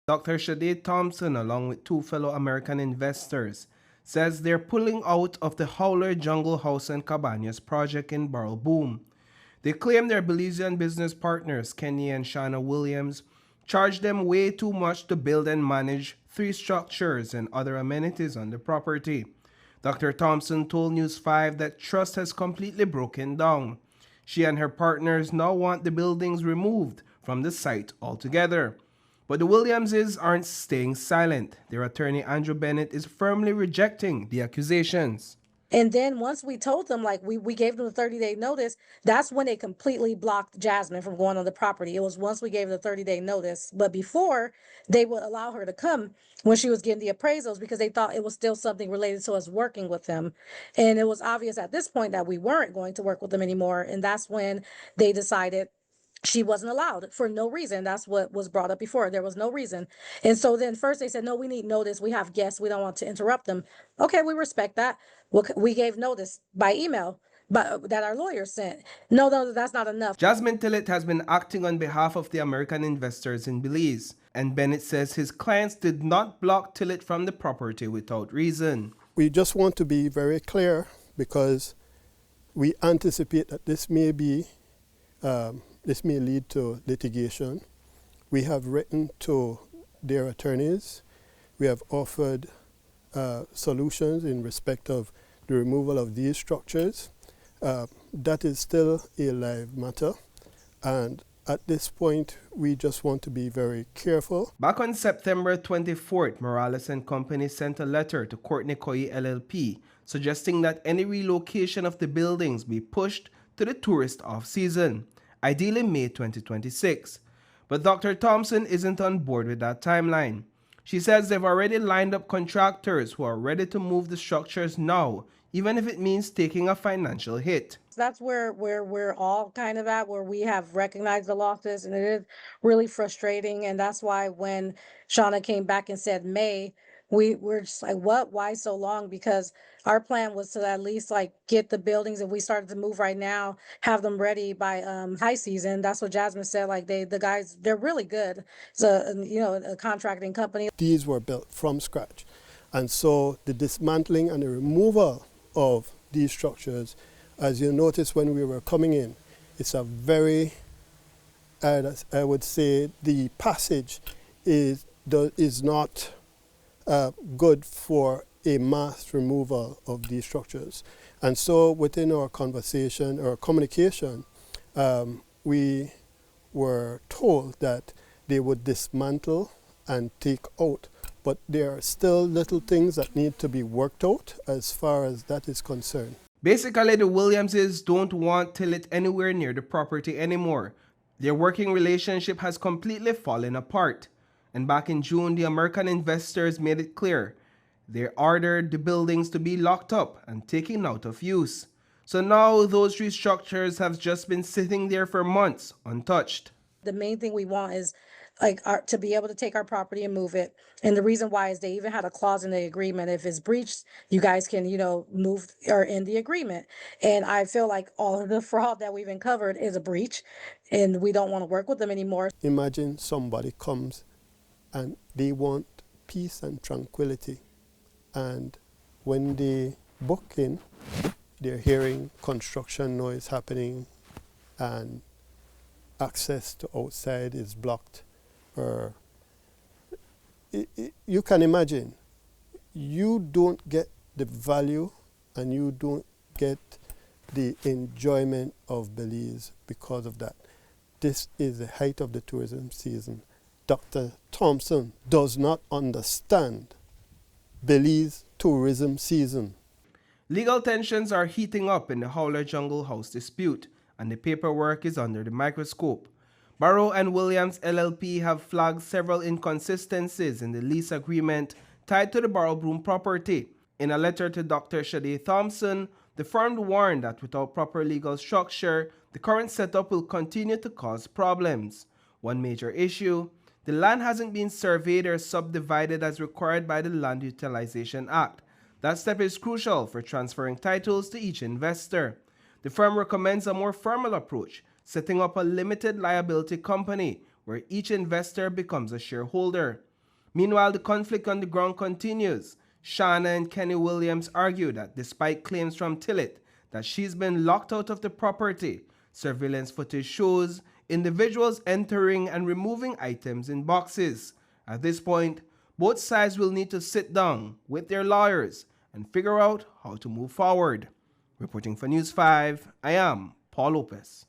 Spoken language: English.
Dr. Thompson, along with two fellow American investors, says they're pulling out of the Howler Jungle House and Cabañas project in Burrell Boom. They claim their Belizean business partners, Kenny and Shanna Williams, charged them way too much to build and manage 3 structures and other amenities on the property. Dr. Thompson told News 5 that trust has completely broken down. She and her partners now want the buildings removed from the site altogether. But the Williamses aren't staying silent. Their attorney Andrew Bennett is firmly rejecting the accusations. And then once we told them, like we gave them a 30-day notice, that's when they completely blocked Jazmynn from going on the property. It was once we gave the 30-day notice. But before, they would allow her to come when she was getting the appraisals because they thought it was still something related to us working with them. And it was obvious at this point that we weren't going to work with them anymore. And that's when they decided she wasn't allowed for no reason. That's what was brought up before. There was no reason. And so then first they said, no, we need notice. We have guests. We don't want to interrupt them. Okay, we respect that. We gave notice by email but that our lawyer sent. No, that's not enough. Jazmynn Tillett has been acting on behalf of the American investors in Belize, and Bennett says his clients did not block Tillett from the property without reason. We just want to be very clear because we anticipate that this may lead to litigation. We have written to their attorneys. We have offered solutions in respect of the removal of these structures. That is still a live matter. And at this point, we just want to be very careful. Back on September 24th, Morales and Company sent a letter to Courtney Coy LLP suggesting that any relocation of the buildings be pushed to the tourist off-season, ideally May 2026. But Dr. Thompson isn't on board with that timeline. She says they've already lined up contractors who are ready to move the structures now, even if it means taking a financial hit. That's where we're all kind of at, where we have recognized the losses, and it is really frustrating. And that's why when Shanna came back and said May, we're just like, what? Why so long? Because our plan was to at least like get the buildings, if we started to move right now, have them ready by high season. That's what Jazmynn said. Like the guys, they're really good. It's a contracting company. These were built from scratch. And so the dismantling and the removal of these structures, as you notice when we were coming in, it's a very, I would say, the passage is not good for a mass removal of these structures. And so within our conversation or communication, we were told that they would dismantle and take out. But there are still little things that need to be worked out as far as that is concerned. Basically, the Williamses don't want Tillett anywhere near the property anymore. Their working relationship has completely fallen apart. And back in June, the American investors made it clear they ordered the buildings to be locked up and taken out of use. So now those 3 structures have just been sitting there for months, untouched. The main thing we want is to be able to take our property and move it. And the reason why is they even had a clause in the agreement. If it's breached, you guys can, move or end the agreement. And I feel like all of the fraud that we've uncovered is a breach, and we don't want to work with them anymore. Imagine somebody comes and they want peace and tranquility. And when they book in, they're hearing construction noise happening and access to outside is blocked. Or you can imagine, you don't get the value and you don't get the enjoyment of Belize because of that. This is the height of the tourism season. Dr. Thompson does not understand Belize tourism season. Legal tensions are heating up in the Howler Jungle House dispute, and the paperwork is under the microscope. Burrell and Williams LLP have flagged several inconsistencies in the lease agreement tied to the Burrell Boom property. In a letter to Dr. Thompson, the firm warned that without proper legal structure, the current setup will continue to cause problems. One major issue: the land hasn't been surveyed or subdivided as required by the Land Utilization Act. That step is crucial for transferring titles to each investor. The firm recommends a more formal approach, setting up a limited liability company where each investor becomes a shareholder. Meanwhile, the conflict on the ground continues. Shanna and Kenny Williams argue that despite claims from Tillett that she's been locked out of the property, surveillance footage shows individuals entering and removing items in boxes. At this point, both sides will need to sit down with their lawyers and figure out how to move forward. Reporting for News 5, I am Paul Lopez.